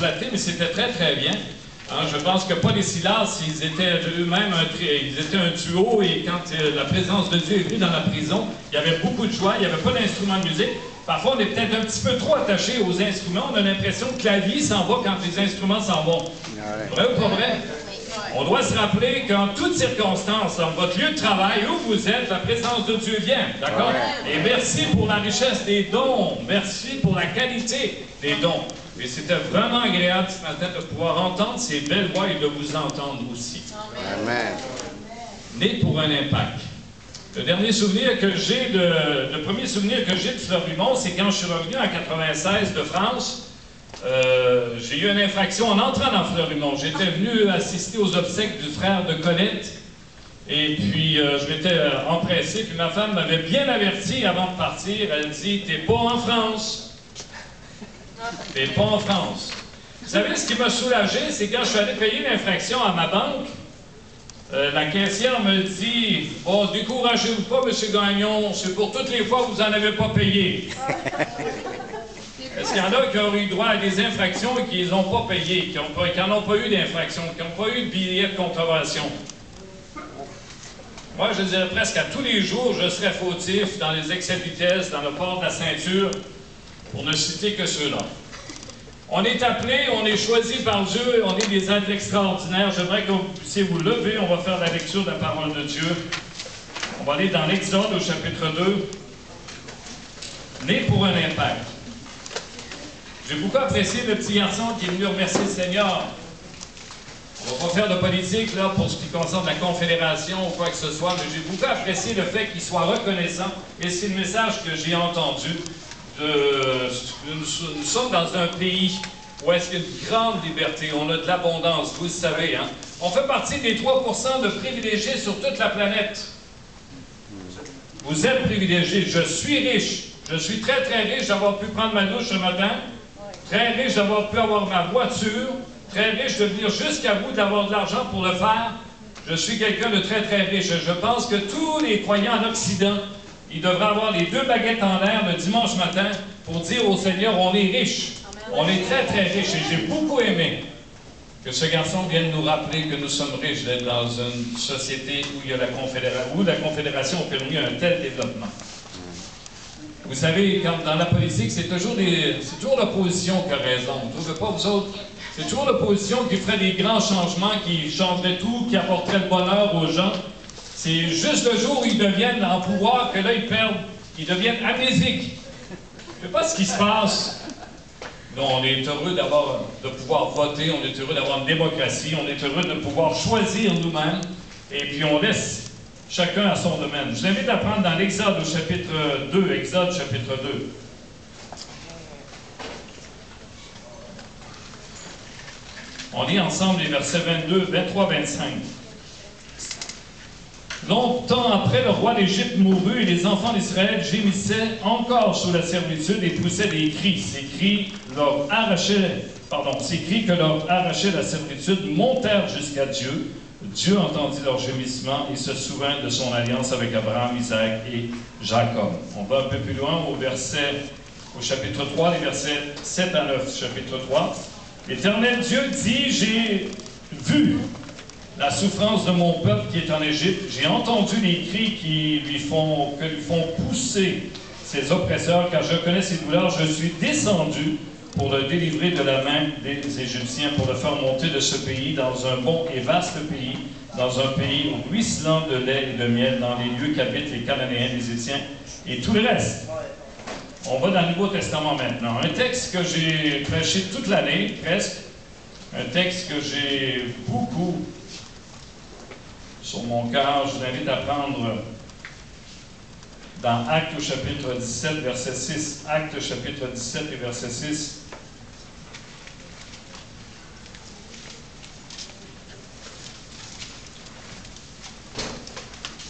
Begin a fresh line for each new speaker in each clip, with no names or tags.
flatté, mais c'était très, très bien. Hein, je pense que Paul et Silas, ils étaient eux-mêmes un duo, et quand la présence de Dieu est venue dans la prison, il y avait beaucoup de joie, il n'y avait pas d'instrument de musique. Parfois, on est peut-être un petit peu trop attaché aux instruments, on a l'impression que la vie s'en va quand les instruments s'en vont. Vrai ou pas vrai? On doit se rappeler qu'en toutes circonstances, dans votre lieu de travail, où vous êtes, la présence de Dieu vient, d'accord? Et merci pour la richesse des dons, merci pour la qualité des dons. Et c'était vraiment agréable ce matin de pouvoir entendre ces belles voix et de vous entendre aussi.
Amen.
Né pour un impact. Le dernier souvenir que j'ai le premier souvenir que j'ai de Fleurimont, c'est quand je suis revenu en 96 de France. J'ai eu une infraction en entrant dans Fleurimont. J'étais venu assister aux obsèques du frère de Colette. Et puis, je m'étais empressé. Puis ma femme m'avait bien averti avant de partir. Elle dit, t'es pas en France. T'es pas en France. Vous savez, ce qui m'a soulagé, c'est quand je suis allé payer l'infraction à ma banque, la caissière me dit, « Oh, découragez-vous pas, M. Gagnon, c'est pour toutes les fois que vous n'en avez pas payé. » Est-ce qu'il y en a qui ont eu droit à des infractions et qui n'ont pas payé, qui n'en ont pas eu d'infraction, qui n'ont pas eu de billet de contravention? Moi, je dirais presque à tous les jours, je serais fautif dans les excès de vitesse, dans le port de la ceinture, pour ne citer que ceux-là. On est appelé, on est choisi par Dieu, on est des êtres extraordinaires. J'aimerais que vous puissiez vous lever, on va faire la lecture de la parole de Dieu. On va aller dans l'Exode au chapitre 2. Né pour un impact. J'ai beaucoup apprécié le petit garçon qui est venu remercier le Seigneur. On ne va pas faire de politique là, pour ce qui concerne la Confédération ou quoi que ce soit, mais j'ai beaucoup apprécié le fait qu'il soit reconnaissant, et c'est le message que j'ai entendu. Nous sommes dans un pays où est-ce qu'il y a une grande liberté, on a de l'abondance, vous le savez. Hein? On fait partie des 3% de privilégiés sur toute la planète. Vous êtes privilégiés. Je suis riche. Je suis très, très riche d'avoir pu prendre ma douche ce matin. Très riche d'avoir pu avoir ma voiture. Très riche de venir jusqu'à vous, d'avoir de l'argent pour le faire. Je suis quelqu'un de très, très riche. Je pense que tous les croyants en Occident, ils devraient avoir les 2 baguettes en l'air le dimanche matin pour dire au Seigneur, on est riche. On est très, très riche. Et j'ai beaucoup aimé que ce garçon vienne nous rappeler que nous sommes riches d'être dans une société où il y a la Confédération a permis un tel développement. Vous savez, dans la politique, c'est toujours l'opposition qui a raison. Vous ne trouvez pas, vous autres? C'est toujours l'opposition qui ferait des grands changements, qui changerait tout, qui apporterait le bonheur aux gens. C'est juste le jour où ils deviennent en pouvoir que là, ils perdent, ils deviennent amnésiques. Je ne sais pas ce qui se passe. Non, on est heureux de pouvoir voter, on est heureux d'avoir une démocratie, on est heureux de pouvoir choisir nous-mêmes, et puis on laisse chacun à son domaine. Je vous invite à prendre dans l'Exode au chapitre 2, Exode chapitre 2. On lit ensemble les versets 22, 23, 25. Longtemps après, le roi d'Égypte mourut et les enfants d'Israël gémissaient encore sous la servitude et poussaient des cris. Ces cris que leur arrachait la servitude montèrent jusqu'à Dieu. Dieu entendit leurs gémissements et se souvint de son alliance avec Abraham, Isaac et Jacob. On va un peu plus loin au chapitre 3, les versets 7 à 9, chapitre 3. L'Éternel Dieu dit, j'ai vu la souffrance de mon peuple qui est en Égypte. J'ai entendu les cris que lui font pousser ses oppresseurs, car je connais ses douleurs. Je suis descendu pour le délivrer de la main des Égyptiens, pour le faire monter de ce pays dans un bon et vaste pays, dans un pays ruisselant de lait et de miel, dans les lieux qu'habitent les Cananéens, les Héthiens et tout le reste. On va dans le Nouveau Testament maintenant. Un texte que j'ai prêché toute l'année, presque. Un texte que j'ai beaucoup sur mon cœur. Je vous invite à prendre dans Actes au chapitre 17, verset 6. Actes chapitre 17 et verset 6.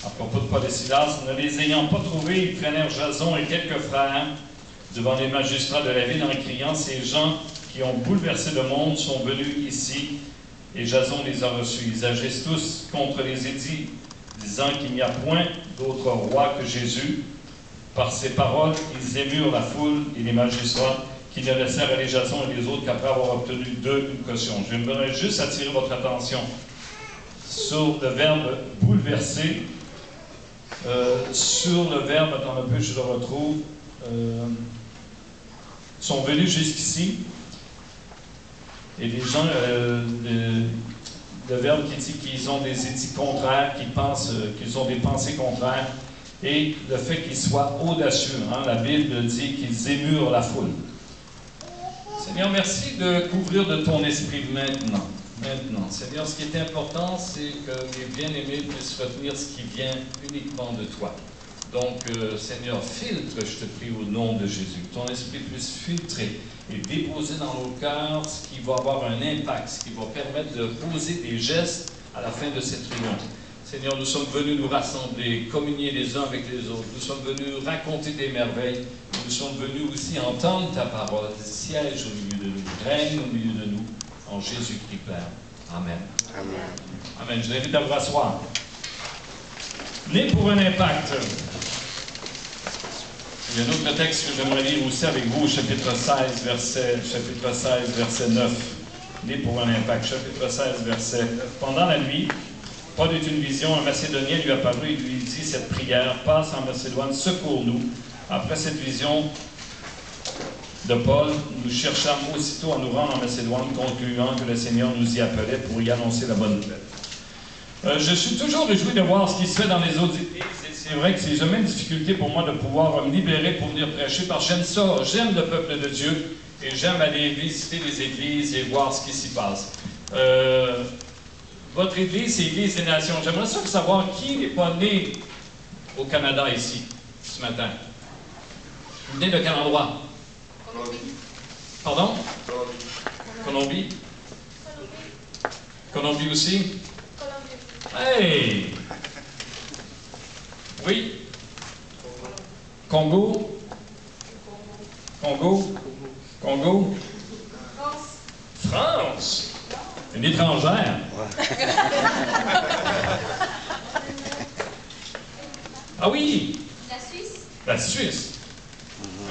À propos de Paul et Silas, ne les ayant pas trouvés, ils traînèrent Jason et quelques frères devant les magistrats de la ville en criant, ces gens qui ont bouleversé le monde sont venus ici, et Jason les a reçus. Ils agissent tous contre les édits, disant qu'il n'y a point d'autre roi que Jésus. Par ces paroles, ils émurent la foule et les magistrats, qui ne laissèrent aller Jason et les autres qu'après avoir obtenu d'eux une caution. J'aimerais juste attirer votre attention sur le verbe bouleverser, sur le verbe, attends un peu, je le retrouve, sont venus jusqu'ici, et les gens, le verbe qui dit qu'ils ont des éthiques contraires, qu'ils pensent, qu'ils ont des pensées contraires, et le fait qu'ils soient audacieux. Hein, la Bible dit qu'ils émurent la foule. Seigneur, merci de couvrir de ton esprit maintenant. Seigneur, ce qui est important, c'est que les bien-aimés puissent retenir ce qui vient uniquement de toi. Donc, Seigneur, filtre, je te prie, au nom de Jésus. Que ton esprit puisse filtrer et déposer dans nos cœurs ce qui va avoir un impact, ce qui va permettre de poser des gestes à la fin de cette réunion. Seigneur, nous sommes venus nous rassembler, communier les uns avec les autres. Nous sommes venus raconter des merveilles. Nous sommes venus aussi entendre ta parole. Siège au milieu de nous, règne au milieu de nous, en Jésus-Christ, Père. Amen. Amen. Amen. Je vous invite à vous rasseoir. Né pour un impact. Il y a un autre texte que j'aimerais lire aussi avec vous, chapitre 16, verset 9. Né pour un impact. Chapitre 16, verset 9. Pendant la nuit, Paul eut une vision, un Macédonien lui apparut et lui dit cette prière, passe en Macédoine, secours-nous. Après cette vision de Paul, nous cherchâmes aussitôt à nous rendre en Macédoine, concluant que le Seigneur nous y appelait pour y annoncer la bonne nouvelle. Je suis toujours réjoui de voir ce qui se fait dans les autres églises. C'est vrai que c'est jamais une difficulté pour moi de pouvoir me libérer pour venir prêcher, parce que j'aime ça, j'aime le peuple de Dieu, et j'aime aller visiter les églises et voir ce qui s'y passe. Votre église, c'est l'Église des Nations. J'aimerais savoir qui n'est pas né au Canada ici, ce matin. Vous venez de quel endroit? Colombie. Pardon? Colombie. Colombie aussi? Hey! Oui? Congo? Congo? Congo? France! Une étrangère. Ah oui!
La Suisse.
La Suisse.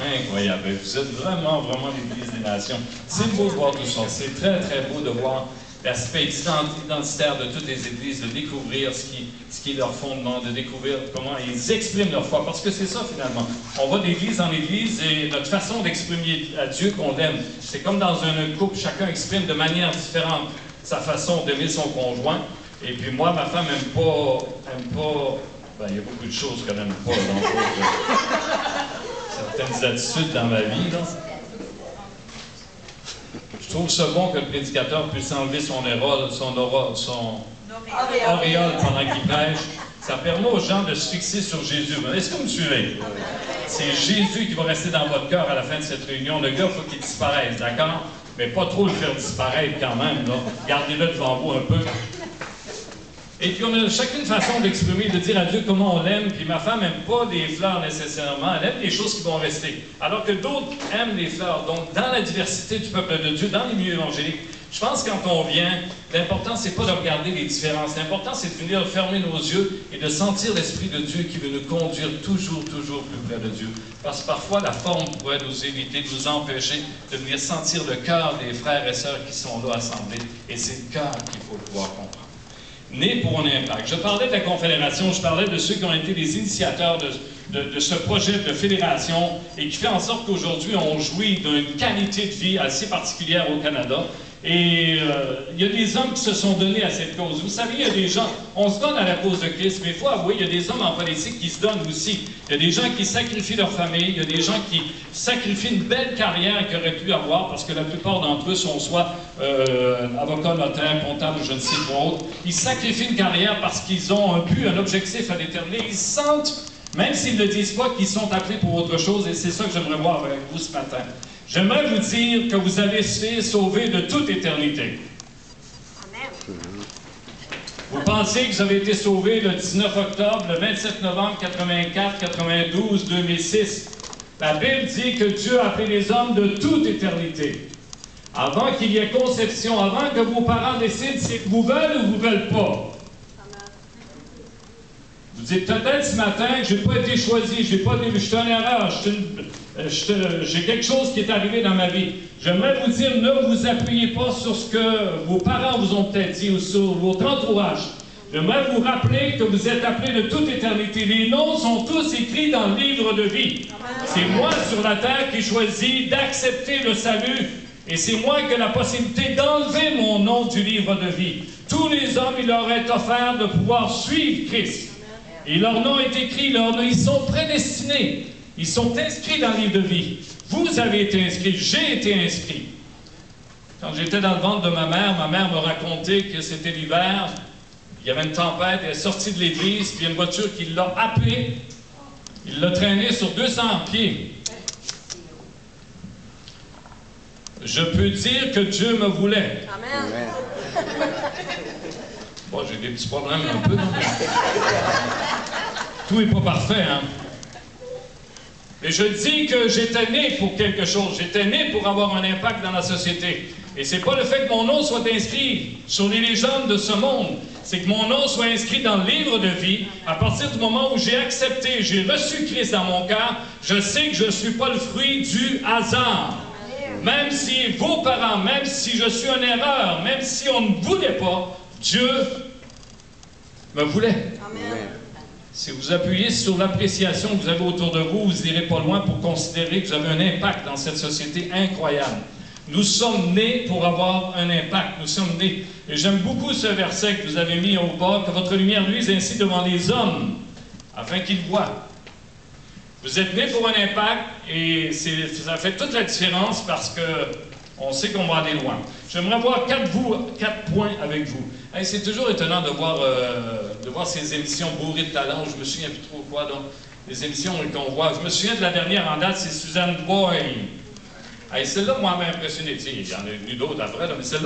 Incroyable. Vous êtes vraiment l'Église des Nations. C'est beau de voir tout ça. C'est très, très beau de voir l'aspect identitaire de toutes les églises, de découvrir ce qui est leur fondement, de découvrir comment ils expriment leur foi. Parce que c'est ça, finalement. On va d'église en église et notre façon d'exprimer à Dieu qu'on l'aime, c'est comme dans un couple, chacun exprime de manière différente sa façon d'aimer son conjoint. Et puis moi, ma femme n'aime pas, ben, il y a beaucoup de choses qu'elle n'aime pas dans certaines attitudes dans ma vie, là. Je trouve ça bon que le prédicateur puisse enlever son auréole pendant qu'il prêche. Ça permet aux gens de se fixer sur Jésus. Est-ce que vous me suivez? C'est Jésus qui va rester dans votre cœur à la fin de cette réunion. Le gars, il faut qu'il disparaisse, d'accord? Mais pas trop le faire disparaître quand même, là. Gardez-le devant vous un peu. Et puis on a chacune façon d'exprimer, de dire à Dieu comment on l'aime. Puis ma femme n'aime pas les fleurs nécessairement, elle aime les choses qui vont rester. Alors que d'autres aiment les fleurs. Donc dans la diversité du peuple de Dieu, dans les milieux évangéliques, je pense que quand on vient, l'important c'est pas de regarder les différences. L'important c'est de venir fermer nos yeux et de sentir l'Esprit de Dieu qui veut nous conduire toujours plus près de Dieu. Parce que parfois la forme pourrait nous éviter, nous empêcher de venir sentir le cœur des frères et sœurs qui sont là assemblés. Et c'est le cœur qu'il faut pouvoir comprendre. Né pour un impact. Je parlais de la Confédération, je parlais de ceux qui ont été les initiateurs de ce projet de fédération et qui fait en sorte qu'aujourd'hui, on jouit d'une qualité de vie assez particulière au Canada. Et il y a des hommes qui se sont donnés à cette cause. Vous savez, il y a des gens, on se donne à la cause de Christ, mais il faut avouer, il y a des hommes en politique qui se donnent aussi. Il y a des gens qui sacrifient leur famille, il y a des gens qui sacrifient une belle carrière qu'ils auraient pu avoir, parce que la plupart d'entre eux sont soit avocats, notaires, comptables ou je ne sais quoi autre. Ils sacrifient une carrière parce qu'ils ont un but, un objectif à déterminer. Ils sentent, même s'ils ne le disent pas, qu'ils sont appelés pour autre chose, et c'est ça que j'aimerais voir avec vous ce matin. J'aimerais vous dire que vous avez été sauvés de toute éternité. Amen. Vous pensez que vous avez été sauvés le 19 octobre, le 27 novembre 84, 92, 2006. La Bible dit que Dieu a appelé les hommes de toute éternité. Avant qu'il y ait conception, avant que vos parents décident si vous veulent ou vous ne veulent pas. Vous dites peut-être ce matin que je n'ai pas été choisi, je suis en erreur, j'ai quelque chose qui est arrivé dans ma vie. J'aimerais vous dire, ne vous appuyez pas sur ce que vos parents vous ont peut-être dit ou sur votre entourage. J'aimerais vous rappeler que vous êtes appelés de toute éternité. Les noms sont tous écrits dans le livre de vie. C'est moi sur la terre qui choisis d'accepter le salut. Et c'est moi qui ai la possibilité d'enlever mon nom du livre de vie. Tous les hommes, il leur est offert de pouvoir suivre Christ. Et leur nom est écrit, ils sont prédestinés. Ils sont inscrits dans le livre de vie. Vous avez été inscrits, j'ai été inscrit. Quand j'étais dans le ventre de ma mère me racontait que c'était l'hiver, il y avait une tempête, elle est sortie de l'église, puis il y a une voiture qui l'a happé, il l'a traîné sur 200 pieds. Je peux dire que Dieu me voulait. Amen. Bon, j'ai des petits problèmes un peu. Tout n'est pas parfait, hein? Et je dis que j'étais né pour quelque chose. J'étais né pour avoir un impact dans la société. Et c'est pas le fait que mon nom soit inscrit sur les légendes de ce monde. C'est que mon nom soit inscrit dans le livre de vie. À partir du moment où j'ai accepté, j'ai reçu Christ dans mon cœur, je sais que je ne suis pas le fruit du hasard. Même si vos parents, même si je suis en erreur, même si on ne voulait pas, Dieu me voulait. Amen. Si vous appuyez sur l'appréciation que vous avez autour de vous, vous n'irez pas loin pour considérer que vous avez un impact dans cette société incroyable. Nous sommes nés pour avoir un impact. Nous sommes nés. Et j'aime beaucoup ce verset que vous avez mis au bas, que votre lumière luise ainsi devant les hommes, afin qu'ils voient. Vous êtes nés pour un impact et ça fait toute la différence parce qu'on sait qu'on va aller loin. J'aimerais voir 4 points avec vous. Hey, c'est toujours étonnant de voir ces émissions bourrées de talent. Je me souviens plus trop quoi, donc, les émissions qu'on voit. Je me souviens de la dernière en date, c'est Suzanne Boyle. Hey, celle-là, moi, m'a impressionné. Il y en a eu d'autres après, là, mais celle-là,